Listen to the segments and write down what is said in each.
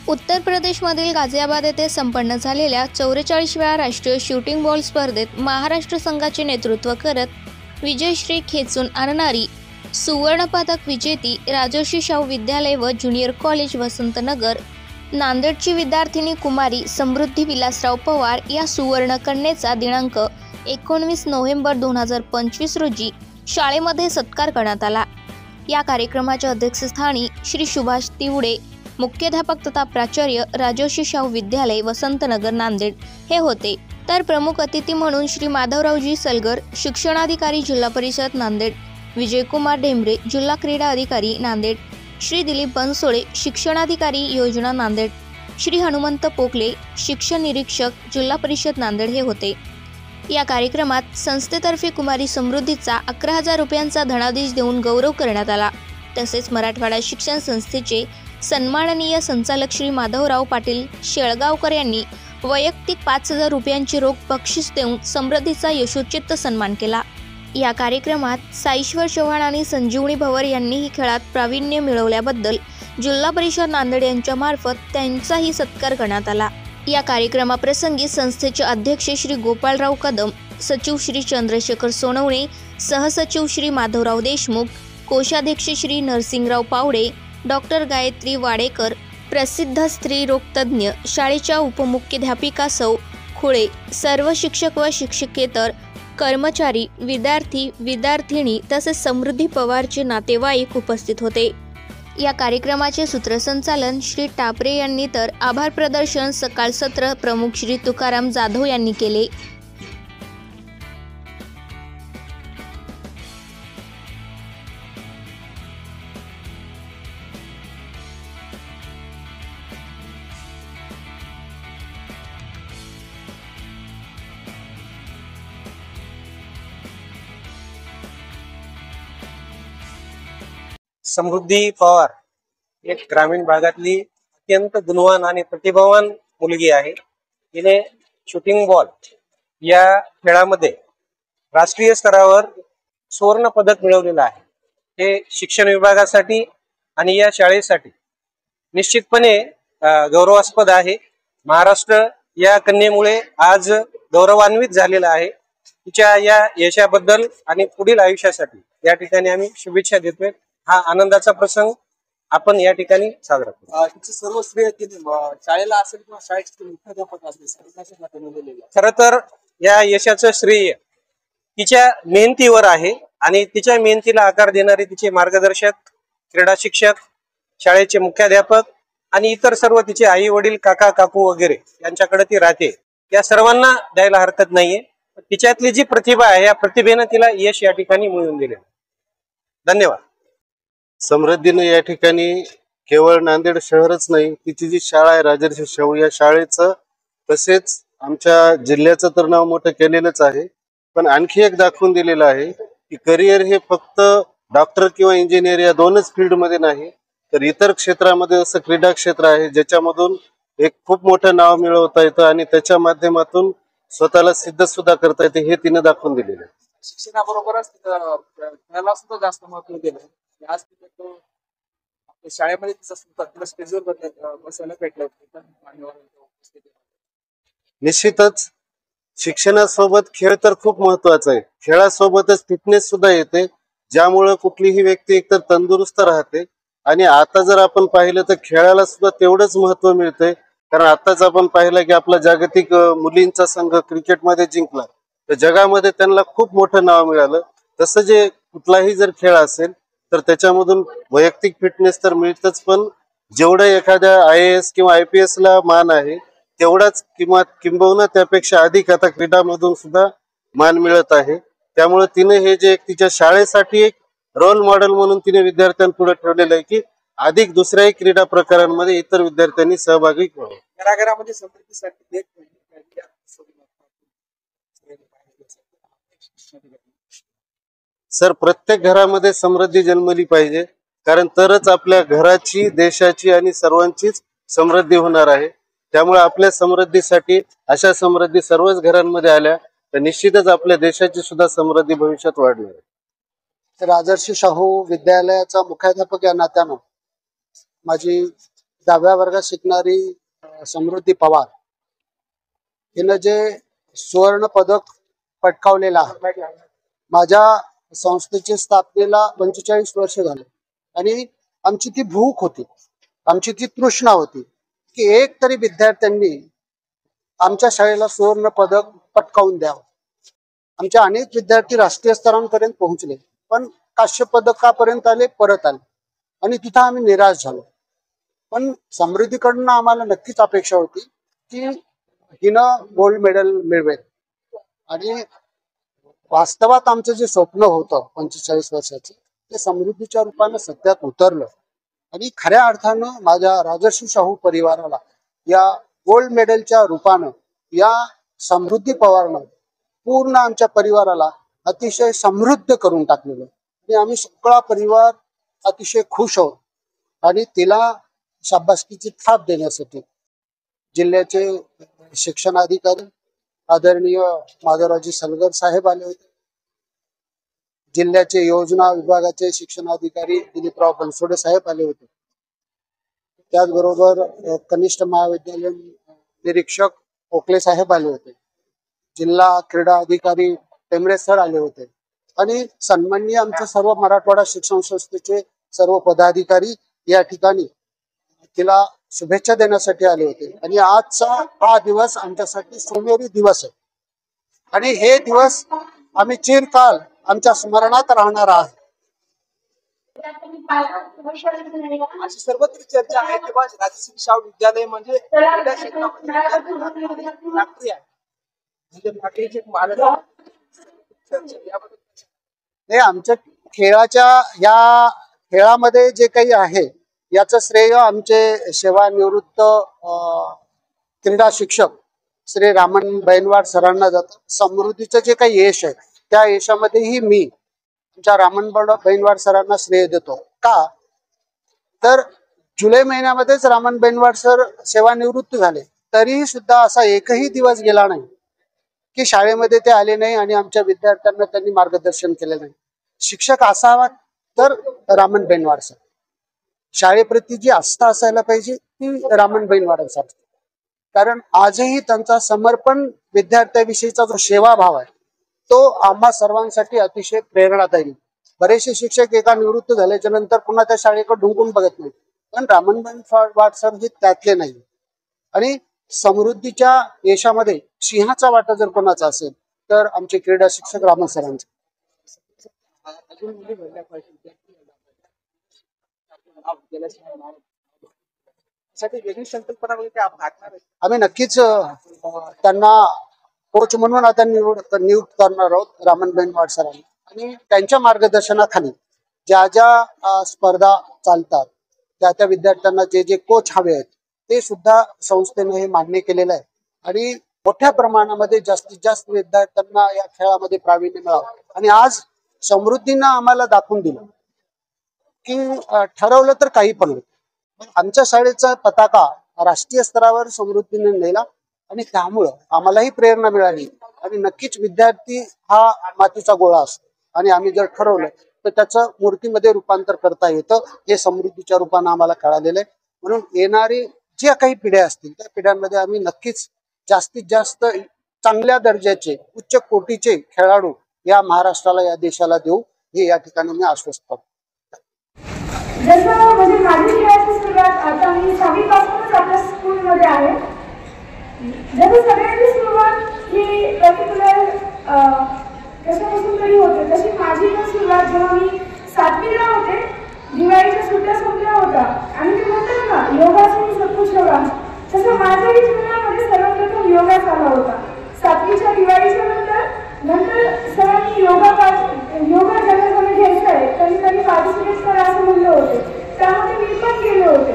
उत्तर प्रदेशमधील गाझियाबाद येथे संपन्न झालेल्या 44व्या राष्ट्रीय शूटिंग बॉल स्पर्धेत महाराष्ट्र संघाचे नेतृत्व करत विजयश्री खेचून आणणारी सुवर्णपदक विजेती राजर्षी शाहू विद्यालय व ज्युनियर कॉलेज वसंतनगर नांदेडची विद्यार्थिनी कुमारी समृद्धी विलासराव पवार या सुवर्ण कन्येचा दिनांक 19 नोव्हेंबर 2025 रोजी शाळेमध्ये सत्कार करण्यात आला। या कार्यक्रमाच्या अध्यक्षस्थानी श्री सुभाष तिवडे मुख्याध्यापक तथा प्राचार्य राजर्षी शाहू विद्यालय वसंतनगर नांदेड हे होते, तर प्रमुख अतिथी म्हणून श्री माधवरावजी सलगर शिक्षणाधिकारी जिल्हा परिषद नांदेड, विजयकुमार ढेंबरे जिल्हा क्रीडा अधिकारी नांदेड, श्री दिलीप बनसोडे शिक्षणाधिकारी योजना नांदेड, श्री हनुमंत पोकले शिक्षण निरीक्षक जिल्हा परिषद नांदेड हे होते। या कार्यक्रमात संस्थेतर्फे कुमारी समृद्धीचा 11,000 रुपयांचा धनादेश देऊन गौरव करण्यात आला। तसेच मराठवाडा शिक्षण संस्थेचे सन्माननीय संचालक श्री माधवराव पाटील शेळगावकर यांनी वैयक्तिक 5,000 रुपयांची रोख बक्षीस देऊन समृद्धीचा यशोचित सन्मान केला। या कार्यक्रमात साईश्वर चव्हाण आणि संजीवनी भवर यांनीही खेळात प्रावीण्य मिळवल्याबद्दल जिल्हा परिषद नांदेड यांच्या मार्फत त्यांचाही सत्कार करण्यात आला। या कार्यक्रमाप्रसंगी संस्थेचे अध्यक्ष श्री गोपाळराव कदम, सचिव श्री चंद्रशेखर सोनवणे, सहसचिव श्री माधवराव देशमुख, कोषाध्यक्ष श्री नरसिंगराव पावडे, डॉक्टर गायत्री वाडेकर, प्रसिद्ध स्त्रीरोग तज्ज्ञ, शाळेच्या उपमुख्याध्यापिका सौ खुळे, सर्व शिक्षक व शिक्षकेतर कर्मचारी, विद्यार्थी विद्यार्थिनी तसेच समृद्धी पवारचे नातेवाईक उपस्थित होते। या कार्यक्रमाचे सूत्रसंचालन श्री टापरे यांनी तर आभार प्रदर्शन सकाळ सत्र प्रमुख श्री तुकाराम जाधव यांनी केले। समृद्धी पवार एक ग्रामीण भागातली अत्यंत गुणवान आणि प्रतिभावान मुलगी आहे। तिने शूटिंग बॉल या खेळामध्ये राष्ट्रीय स्तरावर सुवर्ण पदक मिळवलेलं आहे। हे शिक्षण विभागासाठी आणि या शाळेसाठी निश्चितपणे गौरवास्पद आहे। महाराष्ट्र या कन्येमुळे आज गौरवान्वित झालेला आहे। तिच्या या यशाबद्दल आणि पुढील आयुष्यासाठी या ठिकाणी आम्ही शुभेच्छा देतोय। हा आनंदाचा प्रसंग आपण या ठिकाणी साजरा करू। तिचे सर्व श्रेय तिने शाळेला असेल किंवा शाळेचे मुख्याध्यापक असेल, खरं तर या यशाचं श्रेय तिच्या मेहनतीवर आहे आणि तिच्या मेहनतीला आकार देणारे तिचे मार्गदर्शक, क्रीडा शिक्षक, शाळेचे मुख्याध्यापक आणि इतर सर्व तिचे आई वडील, काका काकू वगैरे यांच्याकडे ती राहते। या सर्वांना द्यायला हरकत नाहीये। तिच्यातली जी प्रतिभा आहे या प्रतिभेनं तिला यश या ठिकाणी मिळवून दिले। धन्यवाद। समृद्धीने या ठिकाणी केवळ नांदेड शहरच नाही, तिची जी शाळा आहे राजर्षी शाहू या शाळेचं तसेच आमच्या जिल्ह्याचं तर नाव मोठं केलेलंच आहे, पण आणखी एक दाखवून दिलेलं आहे की करिअर हे फक्त डॉक्टर किंवा इंजिनियर या दोनच फील्डमध्ये नाही, तर इतर क्षेत्रामध्ये जसं क्रीडा क्षेत्र आहे ज्याच्यामधून एक खूप मोठं नाव मिळवता येतं आणि त्याच्या माध्यमातून स्वतःला सिद्ध सुद्धा करता येते, हे तिने दाखवून दिलेलं आहे। शिक्षणाबरोबरच त्याला सुद्धा जास्त महत्व दिलं। आज आपल्या शाळेमध्ये तिला स्टेजवर बसायला भेटलं। निश्चितच शिक्षणासोबत खेळ तर खूप महत्वाचा आहे। खेळासोबतच फिटनेस सुद्धा येते, ज्यामुळे कुठलीही व्यक्ती एकतर तंदुरुस्त राहते आणि आता जर आपण पाहिलं तर खेळाला सुद्धा तेवढंच महत्व मिळतंय। कारण आताच आपण पाहिलं की आपला जागतिक मुलींचा संघ क्रिकेटमध्ये जिंकला, तर जगामध्ये त्यांना खूप मोठं नाव मिळालं। तसं जे कुठलाही जर खेळ असेल तर त्याच्यामधून वैयक्तिक फिटनेस तर मिळतच, पण जेवढं एखाद्या IAS किंवा IPS ला मान आहे तेवढाच किंबहुना त्यापेक्षा अधिक आता क्रीडामधून सुद्धा मान मिळत आहे। त्यामुळे तिने हे जे तिच्या शाळेसाठी एक रोल मॉडेल म्हणून तिने विद्यार्थ्यांपुढे ठेवलेलं आहे की अधिक दुसऱ्याही क्रीडा प्रकारांमध्ये इतर विद्यार्थ्यांनी सहभागी व्हावे। घराघरामध्ये समृद्धीसाठी सर, प्रत्येक घरामध्ये समृद्धी जन्मली पाहिजे, कारण तरच आपल्या घराची, देशाची आणि सर्वांचीच समृद्धी होणार आहे। त्यामुळे आपल्या समृद्धीसाठी अशा समृद्धी सर्वच घरांमध्ये आल्या तर निश्चितच आपल्या देशाची सुद्धा समृद्धी भविष्यात वाढणार आहे। राजर्षी शाहू विद्यालयाचा मुख्याध्यापक या नात्यानं माझी 10व्या वर्गात शिकणारी समृद्धी पवार हिनं जे सुवर्ण पदक पटकावलेलं आहे, माझ्या संस्थेच्या स्थापनेला 45 वर्ष झाले आणि आमची ती भूक होती, आमची ती तृष्णा होती की एक तरी विद्यार्थ्यांनी आमच्या शाळेला सुवर्ण पदक पटकावून द्यावं. आमचे अनेक विद्यार्थी राष्ट्रीय स्तरांपर्यंत पोहोचले, पण काश्य पदकापर्यंत आले, परत आले आणि तिथं आम्ही निराश झालो. पण समृद्धीकडनं आम्हाला नक्कीच अपेक्षा होती की हिनं गोल्ड मेडल मिळवेल आणि वास्तवात आमचं जे स्वप्न होतं 45 वर्षाचं ते समृद्धीच्या रूपानं सत्यात उतरलं आणि खऱ्या अर्थानं माझ्या राजर्षी शाहू परिवाराला या गोल्ड मेडलच्या रूपानं या समृद्धी पवारनं पूर्ण आमच्या परिवाराला अतिशय समृद्ध करून टाकलेलं आणि आम्ही सगळा परिवार अतिशय खुश आहोत. आणि तिला शाबासकीची थाप देण्यासाठी जिल्ह्याचे शिक्षणाधिकारी आदरणीय माधवरावजी सलगर साहेब आले होते, जिल्ह्याचे योजना विभागाचे शिक्षणाधिकारी दिलीपराव बनसोडे साहेब आले होते, त्याचबरोबर कनिष्ठ महाविद्यालय निरीक्षक ओकले साहेब आले होते, जिल्हा क्रीडा अधिकारी टेंबरे सर आले होते आणि सन्माननीय आमच्या सर्व मराठवाडा शिक्षण संस्थेचे सर्व पदाधिकारी या ठिकाणी तिला शुभेच्छा देण्यासाठी आले होते. आणि आजचा हा दिवस आमच्यासाठी सोनेरी दिवस आहे आणि हे दिवस आम्ही चिरकाल आमच्या स्मरणात राहणार आहे. अशी सर्वत्र चर्चा आहे तेव्हा राजर्षी शाहू विद्यालय म्हणजे क्रीडा क्षेत्रामध्ये राष्ट्रीय आहे, म्हणजे बाकीचे महाराष्ट्र हे आमच्या या खेळामध्ये जे काही आहे याचं श्रेय आमचे सेवानिवृत्त क्रीडा शिक्षक श्री रामन बैनवाड सरांना जातं. समृद्धीचं जे काही यश आहे त्या यशामध्येही मी आमच्या रामन बैनवाड सरांना श्रेय देतो. का तर जुलै महिन्यामध्येच रामन बैनवाड सर सेवानिवृत्त झाले, तरीही सुद्धा असा एकही दिवस गेला नाही की शाळेमध्ये ते आले नाही आणि आमच्या विद्यार्थ्यांना त्यांनी मार्गदर्शन केले नाही. शिक्षक असावा तर रामन बैनवाड सर, शाळेप्रती जी आस्था असायला पाहिजे ती रामन बैनवाड सर, कारण आजही त्यांचा समर्पण विद्यार्थ्याविषयीचा जो सेवाभाव आहे तो आम्हा सर्वांसाठी अतिशय प्रेरणादायी. बरेचसे शिक्षक एका निवृत्त झाल्याच्या नंतर पुन्हा त्या शाळेकडे ढुंकून बघत नाही, पण रामन बैनवाड सर हे त्यातले नाही. आणि समृद्धीच्या यशामध्ये सिंहाचा वाटा जर कोणाचा असेल तर आमचे क्रीडा शिक्षक रामन सरांचे. वेगळी संकल्पना आम्ही नक्कीच त्यांना कोच म्हणून आता नियुक्त करणार आहोत रामन बैनवाड सरांनी. आणि त्यांच्या मार्गदर्शनाखाली ज्या ज्या स्पर्धा चालतात त्या विद्यार्थ्यांना जे जे कोच हवे आहेत ते सुद्धा संस्थेने हे मान्य केलेलं आहे आणि मोठ्या प्रमाणामध्ये जास्तीत जास्त विद्यार्थ्यांना या खेळामध्ये प्रावीण्य मिळावं. आणि आज समृद्धीनं आम्हाला दाखवून दिलं की ठरवलं तर काही पण होत. आमच्या शाळेचा पताका राष्ट्रीय स्तरावर समृद्धीने नेला आणि त्यामुळं आम्हालाही प्रेरणा मिळाली. आणि नक्कीच विद्यार्थी हा मातीचा गोळा असतो आणि आम्ही जर ठरवलं तर त्याचं मूर्तीमध्ये रूपांतर करता येतं, हे समृद्धीच्या रूपानं आम्हाला कळालेलं आहे. म्हणून येणारी ज्या काही पिढ्या असतील त्या पिढ्यांमध्ये आम्ही नक्कीच जास्तीत जास्त चांगल्या दर्जाचे उच्च कोटीचे खेळाडू या महाराष्ट्राला या देशाला देऊ हे या ठिकाणी मी आश्वस्त करतो. जसं म्हणजे माझी खेळाची सुरुवात आता मी 6वी पासूनच आपल्या स्कूलमध्ये आहे. जसं सगळ्यांची सुरुवात ही पर्टिक्युलर कशापासून तरी होते, तशी माझी पण सुरुवात जेव्हा मी 7वीला होते, दिवाळीच्या सुट्ट्या संपल्या होत्या आणि ते म्हणतात ना योगासनी सब कुछ होगा, तसं माझ्याही जीवनामध्ये सर्वप्रथम योगा झाला होता. 7वीच्या दिवाळीच्या नंतर सरांनी योगा ज्यांना कोणी घ्यायचं आहे त्यांनी पार्टिसिपेट करा असं म्हणलं होते. त्यामध्ये मी पण गेले होते.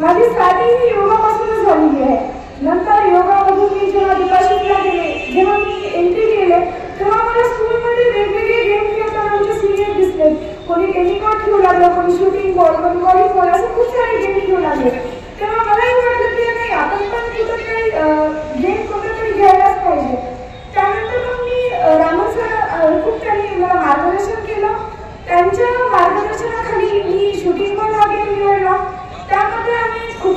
माझी स्टार्टिंग ही योगापासूनच झालेली आहे. नंतर योगामधून मी जेव्हा डिपार्टमेंटला गेले, जेव्हा मी एंट्री केले तेव्हा मला स्कूलमध्ये वेगवेगळे गेम खेळताना आमचे सिनियर दिसले. कोणी टेनिकॉट खेळू लागलं, कोणी शूटिंग बॉल, कोणी व्हॉलीबॉल, असं खूप सारे गेम खेळू लागले. तेव्हा मलाही वाटलं की नाही आपण पण कुठं काही गेम कुठेतरी घ्यायलाच पाहिजे. त्यानंतर मग मी रामन सर खूप त्यांनी मला मार्गदर्शन केलं. त्यांच्या मार्गदर्शनाखाली मी शूटिंग बॉल हा गेम निवडला. त्यामध्ये आम्ही खूप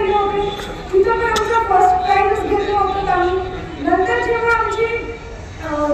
गेले होते, तिथं पण आमचा फर्स्ट प्राइज घेतलं होतं आम्ही. नंतर जेव्हा आमची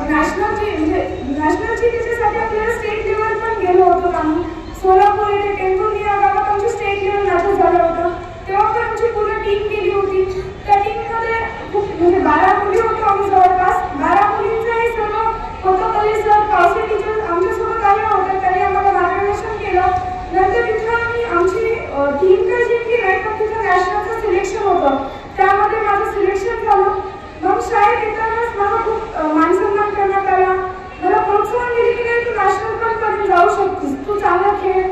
नॅशनलची त्याच्यासाठी आपल्याला स्टेट लेवल पण गेलो होतो आम्ही. सोलापूर येथे टेंभुर्णी या गावात आमची स्टेट लेवल मॅच झालं होतं. तेव्हा पण आमची पूर्ण टीम गेली होती. त्या टीममध्ये खूप 12 मुली होतो आम्ही, जवळपास 12 मुलींचाही सर्व कोतपल्ली सर, पावसे टीचर आमच्यासोबत आल्या होत्या. त्यांनी आम्हाला मार्गदर्शन केलं. नंतर तिथं आम्ही आमची टीम तर जिंकली नाही, पण तिथं नॅशनलचं सिलेक्शन होतं. त्यामध्ये माझं सिलेक्शन झालं. मग शाळेत येतानाच मला खूप मानसन्मान करण्यात आला. मला प्रोत्साहन दिले की नाही, तू नॅशनल पण पर्यंत जाऊ शकतेस, तू चांगला खेळ.